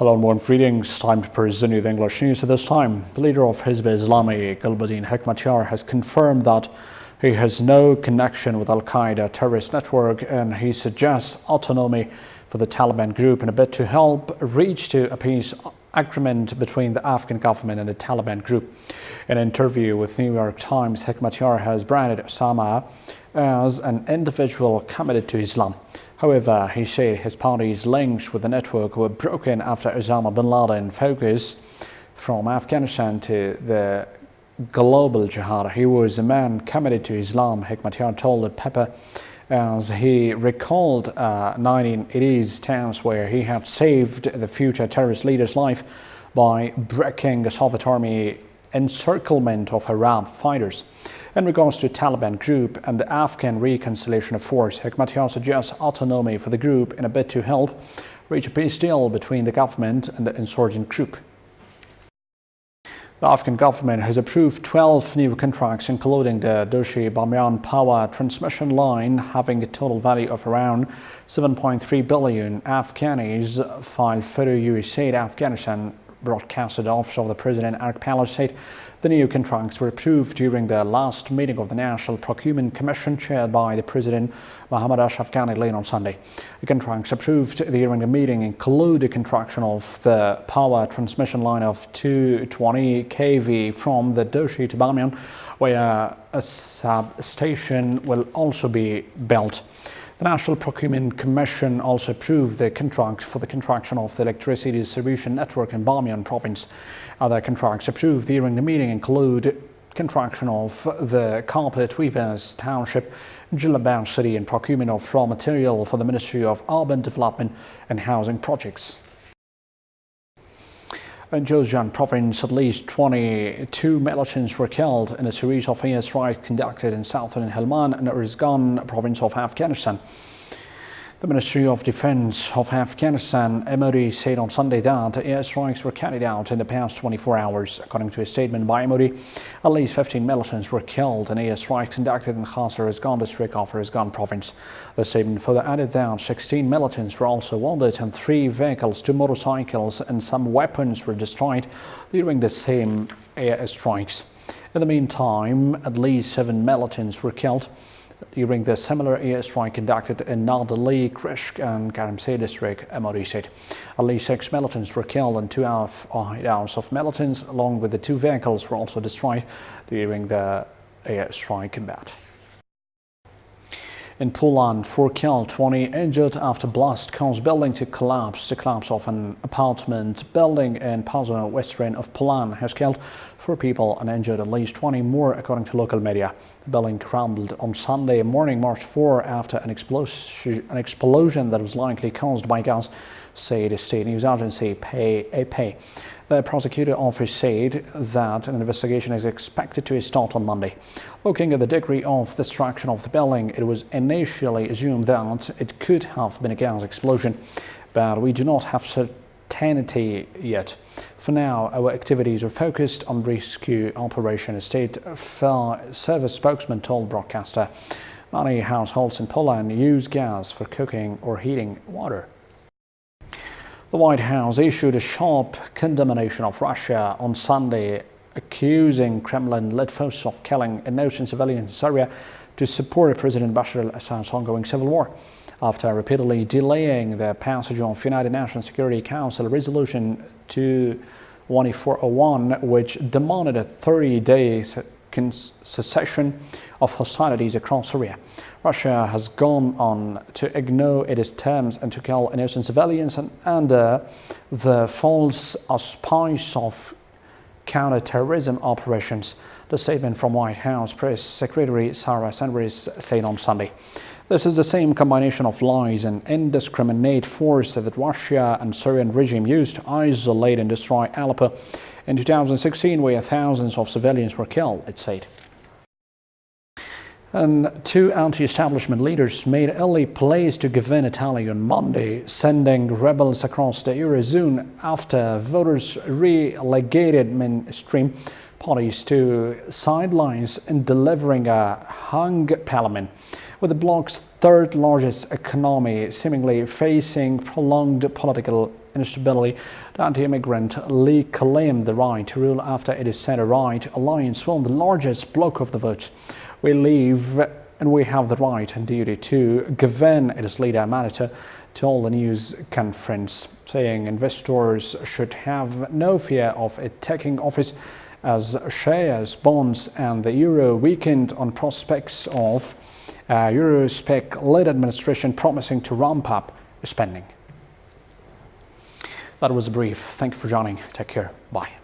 Hello and warm greetings. Time to present you the English news. At this time, the leader of Hizb Islami, Gulbuddin Hekmatyar, has confirmed that he has no connection with Al-Qaeda terrorist network, and he suggests autonomy for the Taliban group in a bid to help reach to a peace agreement between the Afghan government and the Taliban group. In an interview with New York Times, Hekmatyar has branded Osama as an individual committed to Islam. However, he said his party's links with the network were broken after Osama bin Laden focused from Afghanistan to the global jihad. He was a man committed to Islam, Hekmatyar told the paper, as he recalled 1980s times where he had saved the future terrorist leader's life by breaking the Soviet army encirclement of Arab fighters. In regards to Taliban group and the Afghan reconciliation efforts, Hekmatyar suggests autonomy for the group in a bid to help reach a peace deal between the government and the insurgent group. The Afghan government has approved 12 new contracts, including the Doshi-Bamyan power transmission line, having a total value of around 7.3 billion. Afghanis filed photo USA Afghanistan broadcasted office of the president, Eric Palace, said the new contracts were approved during the last meeting of the National Procurement Commission chaired by the President Mohammad Ashraf Ghani late on Sunday. The contracts approved during the meeting include the construction of the power transmission line of 220 kV from the Doshi to Bamyan, where a substation will also be built. The National Procurement Commission also approved the contract for the construction of the electricity distribution network in Bamyan province. Other contracts approved during the meeting include construction of the Carpet Weavers Township, Jilabad City, and procurement of raw material for the Ministry of Urban Development and Housing Projects. In Jozjan province, at least 22 militants were killed in a series of airstrikes conducted in southern Helmand and Uruzgan province of Afghanistan. The Ministry of Defense of Afghanistan, MOD, said on Sunday that the airstrikes were carried out in the past 24 hours. According to a statement by MOD, at least 15 militants were killed in airstrikes conducted in Khas Uruzgan district of Uruzgan province. The statement further added that 16 militants were also wounded and 3 vehicles, 2 motorcycles and some weapons were destroyed during the same airstrikes. In the meantime, at least 7 militants were killed during the similar airstrike conducted in Nadali, Krishk and Karamsey district, MOD said. At least 6 militants were killed and 2 hideouts of militants along with the 2 vehicles were also destroyed during the airstrike combat. In Poland, 4 killed, 20 injured after blast caused building to collapse. The collapse of an apartment building in Poznań, western of Poland, has killed 4 people and injured at least 20 more, according to local media. The building crumbled on Sunday morning, March 4, after an explosion that was likely caused by gas, said the state news agency AP. The prosecutor office said that an investigation is expected to start on Monday. Looking at the degree of destruction of the building, it was initially assumed that it could have been a gas explosion, but we do not have certainty yet. For now, our activities are focused on rescue operation, a state service spokesman told broadcaster. Many households in Poland use gas for cooking or heating water. The White House issued a sharp condemnation of Russia on Sunday, accusing Kremlin-led forces of killing innocent civilians in Syria to support President Bashar al-Assad's ongoing civil war. After repeatedly delaying the passage of United Nations Security Council Resolution 2401, which demanded a 30-day cessation of hostilities across Syria, Russia has gone on to ignore its terms and to kill innocent civilians under the false auspice of counter-terrorism operations, the statement from White House Press Secretary Sarah Sanders said on Sunday. This is the same combination of lies and indiscriminate force that Russia and Syrian regime used to isolate and destroy Aleppo in 2016, where thousands of civilians were killed, it said. And 2 anti-establishment leaders made early plays to govern Italy on Monday, sending rebels across the Eurozone after voters relegated mainstream parties to sidelines in delivering a hung parliament. with the bloc's third largest economy seemingly facing prolonged political instability, the anti-immigrant League claimed the right to rule after it is center-right alliance won the largest block of the votes. We live and we have the right and duty to govern, its leader Manita told the news conference, saying investors should have no fear of it taking office as shares, bonds and the euro weakened on prospects of Euro-spec-led administration promising to ramp up spending. That was a brief. Thank you for joining. Take care. Bye.